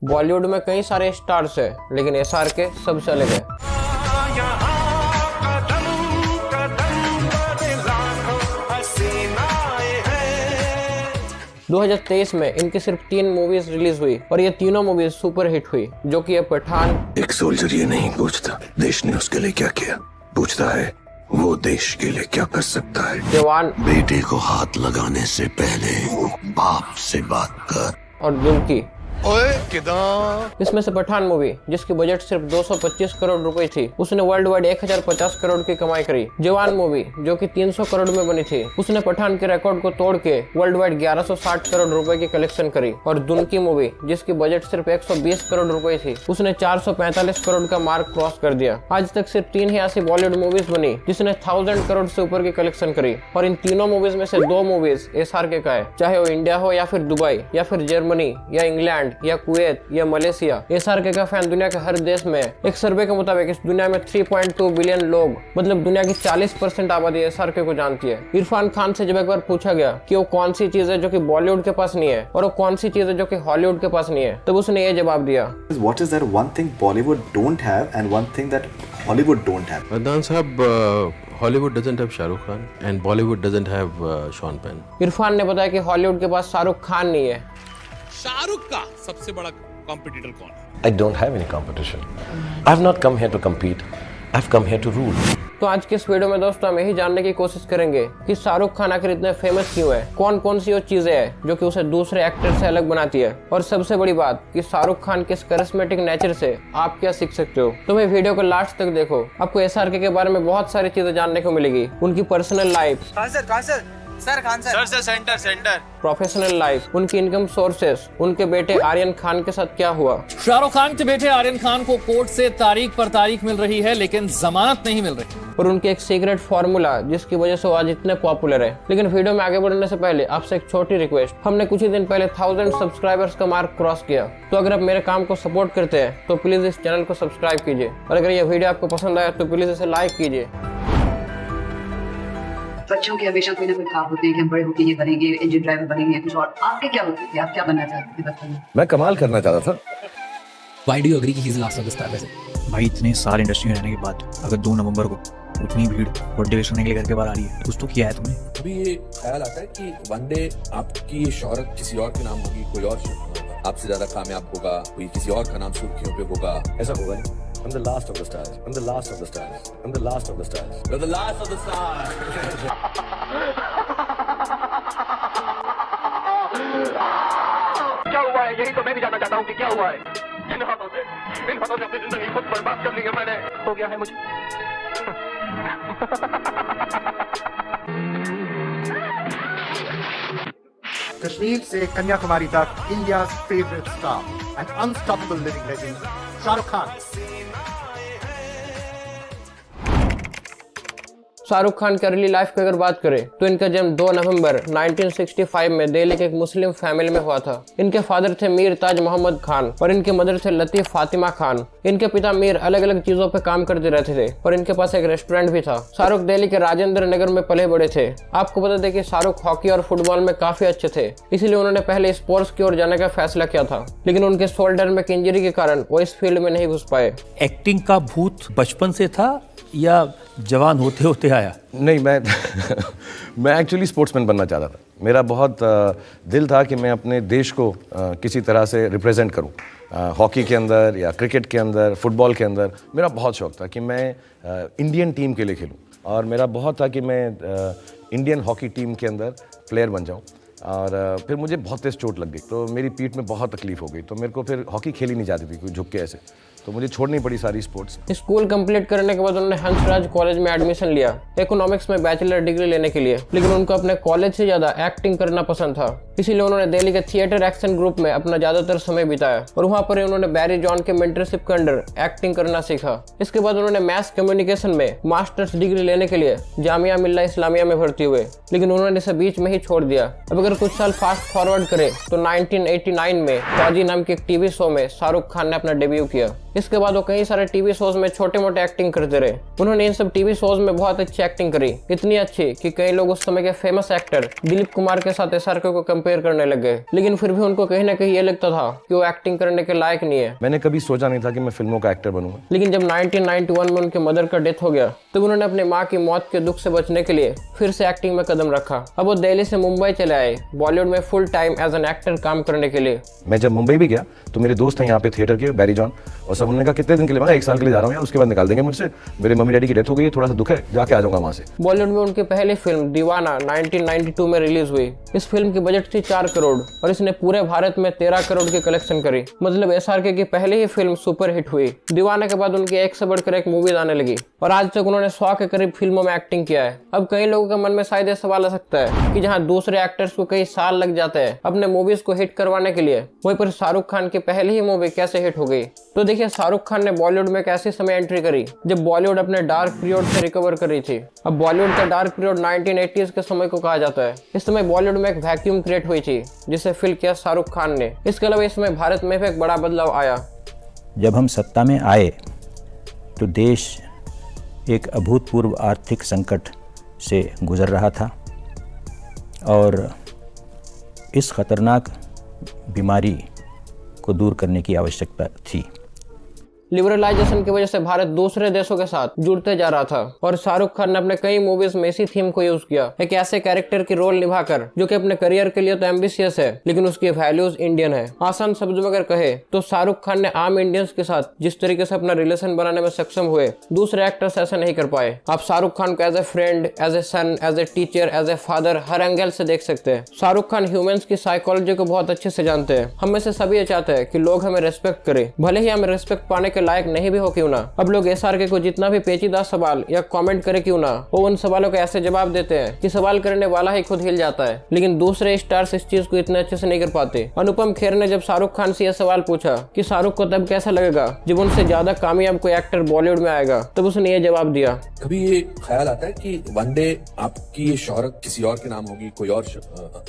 बॉलीवुड में कई सारे स्टार्स हैं, लेकिन SRK सबसे अलग है। 2023 में इनकी सिर्फ 3 मूवीज रिलीज हुई और ये तीनों मूवीज सुपर हिट हुई, जो कि है पठान। एक सोल्जर ये नहीं पूछता देश ने उसके लिए क्या किया, पूछता है वो देश के लिए क्या कर सकता है। जवान। बेटे को हाथ लगाने से पहले बाप से बात कर। और दुल्की। ओए किधर? इसमें से पठान मूवी, जिसकी बजट सिर्फ 225 करोड़ रुपए थी, उसने वर्ल्ड वाइड 1050 करोड़ की कमाई करी। जवान मूवी, जो कि 300 करोड़ में बनी थी, उसने पठान के रिकॉर्ड को तोड़ के वर्ल्ड वाइड 1160 करोड़ रुपए की कलेक्शन करी। और दुल्की मूवी, जिसकी बजट सिर्फ 120 करोड़ रुपए थी, उसने 445 करोड़ का मार्क क्रॉस कर दिया। आज तक सिर्फ 3 ही ऐसी बॉलीवुड मूवीज बनी जिसने 1000 करोड़ से ऊपर की कलेक्शन करी, और इन तीनों मूवीज में से 2 मूवीज SRK का है, चाहे वो इंडिया हो या फिर दुबई या फिर जर्मनी या इंग्लैंड या कुवैत या मलेशिया। SRK का फैन दुनिया के हर देश में। एक सर्वे के मुताबिक इस दुनिया में 3.2 बिलियन लोग, मतलब दुनिया की 40% आबादी SRK को जानती है। इरफान खान से जब एक बार पूछा गया कि वो कौन सी चीज है जो कि बॉलीवुड के पास नहीं है और वो कौन सी चीज है जो कि हॉलीवुड के पास नहीं है, तब उसने ये जवाब दिया। What is that one thing Bollywood don't have and one thing that Hollywood don't have? Adnan साहब, Hollywood doesn't have Shah Rukh Khan and Bollywood doesn't have Sean Penn. Irfan ने बताया कि हॉलीवुड के पास शाहरुख खान नहीं है। शाहरुख का सबसे बड़ा कॉम्पिटिटर कौन है? I don't have any competition. I've not come here to compete. I've come here to rule. तो आज के इस वीडियो में दोस्तों हम यही जानने की कोशिश करेंगे कि शाहरुख खान आखिर इतने फेमस क्यों है, कौन कौन सी वो चीजें हैं जो कि उसे दूसरे एक्टर से अलग बनाती है, और सबसे बड़ी बात कि शाहरुख खान के करिश्मेटिक नेचर से आप क्या सीख सकते हो। तो मैं वीडियो को लास्ट तक देखो, आपको SRK के बारे में बहुत सारी चीजें जानने को मिलेगी। उनकी personal life, centre professional life, उनकी इनकम सोर्सेस, उनके बेटे आर्यन खान के साथ क्या हुआ। शाहरुख खान के बेटे आर्यन खान को कोर्ट से तारीख पर तारीख मिल रही है, लेकिन जमानत नहीं मिल रही। और उनके एक सीक्रेट फॉर्मूला जिसकी वजह से वो आज इतने पॉपुलर है। लेकिन वीडियो में आगे बढ़ने से पहले आपसे एक छोटी रिक्वेस्ट, हमने कुछ ही दिन पहले 1000 सब्सक्राइबर्स का मार्क क्रॉस किया, तो अगर आप मेरे काम को सपोर्ट करते हैं तो प्लीज इस चैनल को सब्सक्राइब कीजिए, और अगर ये वीडियो आपको पसंद आया तो प्लीज इसे लाइक कीजिए। बच्चों के हमेशा कोई ना कोई ख्वाब होते हैं कि हम बड़े होके ये बनेंगे, इंजन ड्राइवर बनेंगे, कुछ और। आपके क्या होते थे? आप क्या बनना चाहते थे बचपन में? मैं कमाल करना चाहता था। Why do you agree कि he is the last of the star वैसे? भाई इतने साल इंडस्ट्री में रहने के बाद अगर 2 नवंबर को उतनी भीड़ बर्थडे विश करने के लिए घर के बाहर आ रही है, कुछ तो किया है तुमने। अभी ये ख्याल आता है कि वन डे आपकी ये शोहरत किसी और के नाम होगी, कोई और आपसे ज्यादा कामयाब होगा, कोई किसी और का नाम सुर्खियों पे होगा। ऐसा होगा नहीं। I'm the last of the stars. I'm the last of the stars. I'm the last of the stars. You're the last of the stars. क्या हुआ है? यही तो मैं भी जानना चाहता हूँ कि क्या हुआ है। इन हाथों से अपनी जिंदगी खुद बर्बाद कर ली है मैंने। हो गया है मुझे। कश्मीर से कन्याकुमारी तक India favourite star and unstoppable living legend Shahrukh Khan. Shahrukh Khan की अर्ली लाइफ की अगर बात करें तो इनका जन्म 2 नवंबर 1965 में दिल्ली के एक मुस्लिम फैमिली में हुआ था। इनके फादर थे मीर ताज मोहम्मद खान और इनके मदर थे लतीफ फातिमा खान। इनके पिता मीर अलग अलग चीजों पे काम करते रहते थे और इनके पास एक रेस्टोरेंट भी था। शाहरुख दिल्ली के राजेंद्र नगर में पले बड़े थे। आपको बता दें कि शाहरुख हॉकी और फुटबॉल में काफी अच्छे थे, इसलिए उन्होंने पहले स्पोर्ट्स की ओर जाने का फैसला किया था, लेकिन उनके शोल्डर में इंजरी के कारण वो इस फील्ड में नहीं घुस पाए। एक्टिंग का भूत बचपन से था या जवान होते होते आया? नहीं, मैं एक्चुअली स्पोर्ट्समैन बनना चाहता था। मेरा बहुत दिल था कि मैं अपने देश को किसी तरह से रिप्रेजेंट करूं, हॉकी के अंदर या क्रिकेट के अंदर, फुटबॉल के अंदर। मेरा बहुत शौक था कि मैं इंडियन टीम के लिए खेलूं, और मेरा बहुत था कि मैं इंडियन हॉकी टीम के अंदर प्लेयर बन जाऊं। और फिर मुझे बहुत तेज चोट लग गई, तो मेरी पीठ में बहुत तकलीफ हो गई, तो मेरे को फिर हॉकी खेली नहीं जाती थी, कोई झुक के ऐसे, तो मुझे छोड़नी पड़ी सारी स्पोर्ट्स। स्कूल कंप्लीट करने के बाद उन्होंने हंसराज कॉलेज में एडमिशन लिया इकोनॉमिक्स में बैचलर डिग्री लेने के लिए, लेकिन उनको अपने कॉलेज से ज्यादा एक्टिंग करना पसंद था, इसीलिए उन्होंने दिल्ली के थिएटर एक्शन ग्रुप में अपना ज्यादातर समय बिताया और वहाँ पर उन्होंने बैरी जॉन के मेंटरशिप के अंडर एक्टिंग करना सीखा। इसके बाद उन्होंने मैस कम्युनिकेशन में मास्टर्स डिग्री लेने के लिए जामिया मिल्ला इस्लामिया में भर्ती हुए, लेकिन उन्होंने इसे बीच में ही छोड़ दिया। अब अगर कुछ साल फास्ट फॉरवर्ड करें तो 1989 में फौजी नाम के एक टीवी शो में शाहरुख खान ने अपना डेब्यू किया। इसके बाद वो कई सारे टीवी शोज में छोटे मोटे एक्टिंग करते रहे। उन्होंने इन सब टीवी शोज में बहुत अच्छी एक्टिंग करी, इतनी अच्छी कि कई लोग उस समय के फेमस एक्टर दिलीप कुमार के साथ एसआरके को कंपेयर करने लगे। लेकिन फिर भी उनको कहीं ना कहीं ये लगता था कि वो एक्टिंग करने के लायक नहीं है। मैंने कभी सोचा नहीं था कि मैं फिल्मों का एक्टर बनूंगा। लेकिन जब 1991 में उनके मदर का डेथ हो गया तब उन्होंने अपने माँ की मौत के दुख से बचने के लिए फिर से एक्टिंग में कदम रखा। अब वो दिल्ली से मुंबई चले आए बॉलीवुड में full time as an actor काम करने के लिए। मैं जब मुंबई भी गया तो मेरे दोस्त हैं यहाँ पे थिएटर के, बैरी जॉन, और सब उन्होंने कहा कितने दिन के लिए? मैं 1 साल के लिए जा रहा हूँ, उसके बाद निकाल देंगे मुझसे। मेरे मम्मी डैडी की डेथ हो गई है, थोड़ा सा दुख है, जाके आ जाऊंगा वहाँ से। बॉलीवुड में उनकी पहली फिल्म दीवाना 1992 में रिलीज हुई। इस फिल्म की बजट थी 4 करोड़ और इसने पूरे भारत में 13 करोड़ की कलेक्शन करी। मतलब एसआरके की पहली ही फिल्म सुपर हिट हुई। दीवाना के बाद उनकी एक से बढ़कर एक मूवीज आने लगी और आज तक उन्होंने 100 के करीब फिल्मों में एक्टिंग किया है। अब कई लोगों के मन में शायद सवाल आ सकता है कि जहाँ दूसरे एक्टर्स को कई साल लग जाते हैं अपने मूवीज को हिट करवाने के लिए, वहीं पर शाहरुख खान की पहली ही मूवी कैसे हिट हो गई। तो देखिए, शाहरुख खान ने बॉलीवुड में एक ऐसे समय एंट्री करी जब बॉलीवुड अपने डार्क पीरियड से रिकवर कर रही थी। अब बॉलीवुड का डार्क पीरियड 1980s के समय को कहा जाता है। इस समय बॉलीवुड में एक वैक्यूम क्रिएट हुई थी जिसे फिल किया शाहरुख खान ने। इसके अलावा इस समय भारत में भी एक बड़ा बदलाव आया। जब हम सत्ता में आए तो देश एक अभूतपूर्व आर्थिक संकट से गुजर रहा था और इस खतरनाक बीमारी को दूर करने की आवश्यकता थी। लिबरलाइजेशन की वजह से भारत दूसरे देशों के साथ जुड़ते जा रहा था और शाहरुख खान ने अपने कई मूवीज में इसी थीम को यूज किया, एक ऐसे कैरेक्टर की रोल निभाकर जो कि अपने करियर के लिए तो एम्बिशियस है लेकिन उसकी वैल्यूज इंडियन है। आसान शब्दों में अगर कहे तो शाहरुख खान ने आम इंडियंस के साथ जिस तरीके से अपना रिलेशन बनाने में सक्षम हुए, दूसरे एक्टर्स ऐसा नहीं कर पाए। आप शाहरुख खान को as a friend, as a son, as a teacher, as a father हर एंगल से देख सकते हैं। शाहरुख खान ह्यूमंस की साइकोलॉजी को बहुत अच्छे से जानते हैं। हम में से सभी ये चाहते हैं कि लोग हमें रेस्पेक्ट करें, भले ही हमें रेस्पेक्ट पाने के लायक नहीं भी हो क्यों ना। अब लोग एसआरके को जितना भी पेचीदा सवाल या कमेंट करे क्यों ना, वो उन सवालों को ऐसे जवाब देते हैं कि सवाल करने वाला ही खुद हिल जाता है। लेकिन दूसरे स्टार्स इस चीज को इतने अच्छे से नहीं कर पाते। अनुपम खेर ने जब शाहरुख खान से यह सवाल पूछा कि शाहरुख को तब कैसा लगेगा जब उनसे ज्यादा कामयाब कोई एक्टर बॉलीवुड में आएगा, तब उसने ये जवाब दिया। कभी ये ख्याल आता है कि वन डे आपकी ये शोहरत किसी और के नाम होगी, कोई और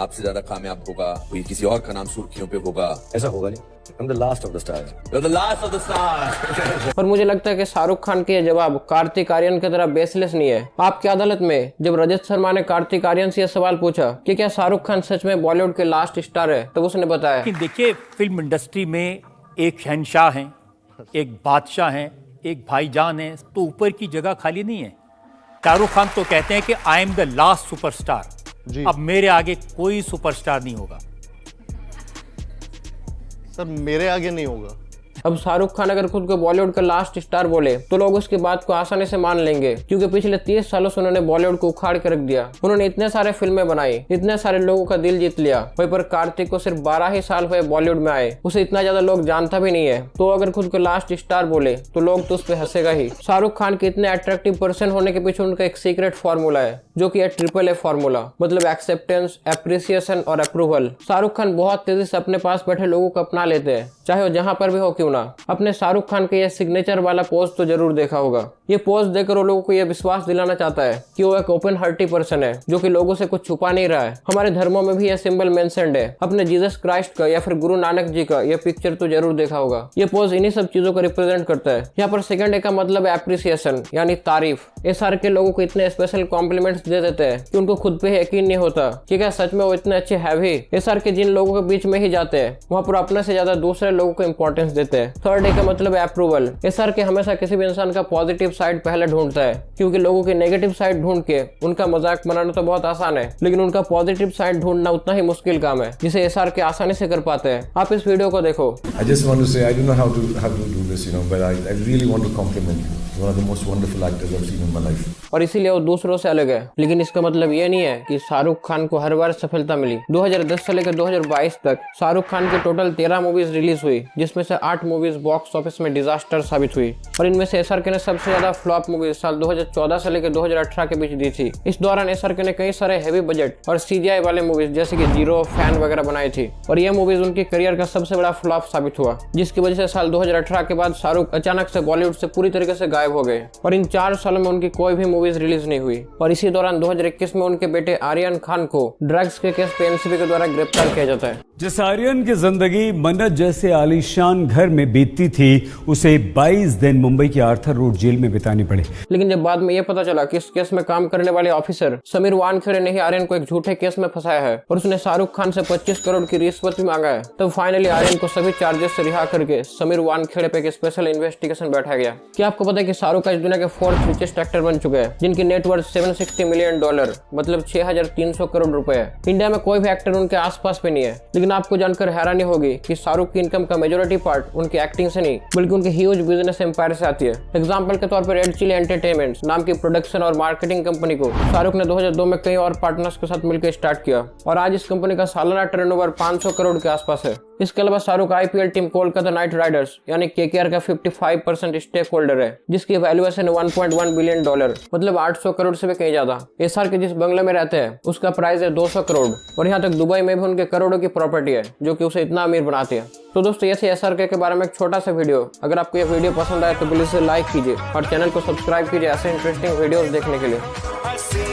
आपसे ज्यादा कामयाब होगा, कोई किसी और का नाम सुर्खियों पे होगा? ऐसा होगा नहीं। I'm the last of the stars. You're the last of the stars. और मुझे लगता है कि शाहरुख खान के ये जवाब कार्तिक आर्यन की तरह बेसलेस नहीं है। आपकी अदालत में जब रजत शर्मा ने कार्तिक आर्यन से यह सवाल पूछा कि क्या शाहरुख खान सच में बॉलीवुड के लास्ट स्टार है, तो उसने बताया कि देखिए, फिल्म इंडस्ट्री में एक शहंशाह हैं, एक बादशाह हैं, एक भाईजान है, तो ऊपर की जगह खाली नहीं है। शाहरुख खान तो कहते हैं कि I am the last superstar. अब मेरे आगे कोई सुपरस्टार नहीं होगा। सर मेरे आगे नहीं होगा। अब शाहरुख खान अगर खुद को बॉलीवुड का लास्ट स्टार बोले तो लोग उसकी बात को आसानी से मान लेंगे, क्योंकि पिछले 30 सालों से उन्होंने बॉलीवुड को उखाड़ के रख दिया। उन्होंने इतने सारे फिल्में बनाई, इतने सारे लोगों का दिल जीत लिया। वहीं पर कार्तिक को सिर्फ 12 ही साल हुए बॉलीवुड में आए, उसे इतना ज्यादा लोग जानता भी नहीं है। तो अगर खुद को लास्ट स्टार बोले तो लोग तो उस पर हंसेगा ही। शाहरुख खान के इतने अट्रैक्टिव पर्सन होने के पीछे उनका एक सीक्रेट फॉर्मूला है, जो कि है AAA फॉर्मूला, मतलब एक्सेप्टेंस, एप्रिसिएशन और अप्रूवल। शाहरुख खान बहुत तेजी से अपने पास बैठे लोगों को अपना लेते हैं, चाहे वो जहां पर भी हो क्यों ना। अपने शाहरुख खान का यह सिग्नेचर वाला पोज तो जरूर देखा होगा। ये पोज देकर वो लोगों को यह विश्वास दिलाना चाहता है कि वो एक ओपन हार्टी पर्सन है, जो कि लोगों से कुछ छुपा नहीं रहा है। हमारे धर्मों में भी यह सिंबल मेंशन्ड है। अपने जीसस क्राइस्ट का या फिर गुरु नानक जी का यह पिक्चर तो जरूर देखा होगा। ये पोज इन्हीं सब चीजों को रिप्रेजेंट करता है। यहाँ पर सेकंड ए का मतलब है एप्रिसिएशन, यानी तारीफ। एसआर के लोगों को इतने स्पेशल कॉम्प्लीमेंट्स दे देते हैं कि उनको खुद पे यकीन नहीं होता कि क्या सच में वो इतने अच्छे है भी। एसआर के जिन लोगों के बीच में ही जाते हैं वहाँ पर अपने से ज्यादा दूसरे लोगों को इंपॉर्टेंस देते हैं। थर्ड ए का मतलब है अप्रूवल। एसआर के हमेशा किसी भी इंसान का पॉजिटिव साइड पहले ढूंढता है, क्योंकि लोगों की नेगेटिव साइड ढूंढ के उनका मजाक बनाना तो बहुत आसान है, लेकिन उनका पॉजिटिव साइड ढूंढना उतना ही मुश्किल काम है, जिसे एसआर के आसानी से कर पाते हैं। आप इस वीडियो को देखो। I just want to say I don't know how to do this, but I really want to compliment you. One of the most wonderful actors I've seen in my life. और इसीलिए वो दूसरों से अलग है। लेकिन इसका मतलब ये नहीं है कि शाहरुख खान को हर बार सफलता मिली। 2010 से लेकर 2022 तक शाहरुख खान की टोटल 13 मूवीज रिलीज हुई, जिसमें से 8 मूवीज बॉक्स ऑफिस में डिजास्टर साबित हुई। और इनमें से एसआरके ने सबसे ज्यादा फ्लॉप मूवीज साल 2014 से लेकर 2018 के बीच दी थी। इस दौरान एसआरके ने कई सारे हैवी बजट और CGI वाले मूवीज जैसे कि जीरो, फैन वगैरह बनाई थी, और ये मूवीज उनके करियर का सबसे बड़ा फ्लॉप साबित हुआ, जिसकी वजह से साल 2018 के बाद शाहरुख अचानक से बॉलीवुड से पूरी तरीके से गायब गायब हो गए और इन 4 सालों में उनकी कोई भी मूवीज रिलीज नहीं हुई। और इसी दौरान 2021 में उनके बेटे आर्यन खान को ड्रग्स के केस पे एनसीबी के द्वारा गिरफ्तार किया जाता है। जिस आर्यन की जिंदगी मन्नत जैसे आलीशान घर में बीतती थी, उसे 22 दिन मुंबई के आर्थर रोड जेल में बितानी पड़े। लेकिन जब बाद में यह पता चला कि इस केस में काम करने वाले ऑफिसर समीर वानखेड़े ने ही आर्यन को एक झूठे केस में फंसाया है और उसने शाहरुख खान से 25 करोड़ की रिश्वत भी मांगा है, तब फाइनली आर्यन को सभी चार्जेस से रिहा करके समीर वानखेड़े पे एक स्पेशल इन्वेस्टिगेशन बैठाया गया। क्या आपको पता है कि शाहरुख इस दुनिया के 4th रिचेस्ट एक्टर बन चुके हैं, जिनकी नेटवर्थ $760 मिलियन मतलब 6300 करोड़ रुपए है। इंडिया में कोई भी एक्टर उनके आसपास पे नहीं है। लेकिन आपको जानकर हैरानी होगी कि शाहरुख की इनकम का मेजोरिटी पार्ट उनकी एक्टिंग से नहीं बल्कि उनके ह्यूज बिजनेस एम्पायर से आती है। एग्जाम्पल के तौर पर रेड चिली एंटरटेनमेंट नाम की प्रोडक्शन और मार्केटिंग कंपनी को शाहरुख ने 2002 में कई और पार्टनर्स के साथ मिलकर स्टार्ट किया और आज इस कंपनी का सालाना टर्नओवर 500 करोड़ के आसपास है। इसके अलावा Shahrukh IPL team Kolkata night Riders यानी केकेआर का 55% स्टेक होल्डर है, जिसकी वैल्यूएशन 1.1 बिलियन डॉलर मतलब 800 करोड़ से भी कहीं ज्यादा। एसआर के जिस बंगले में रहते हैं उसका प्राइस है 200 करोड़ और यहाँ तक दुबई में भी उनके करोड़ों की प्रॉपर्टी है जो कि उसे इतना अमीर बनाती है। तो दोस्तों ऐसे एसआरके के बारे में एक छोटा सा वीडियो, अगर आपको ये वीडियो पसंद आए तो प्लीज इसे लाइक कीजिए और चैनल को सब्सक्राइब कीजिए ऐसे इंटरेस्टिंग वीडियोस देखने के लिए।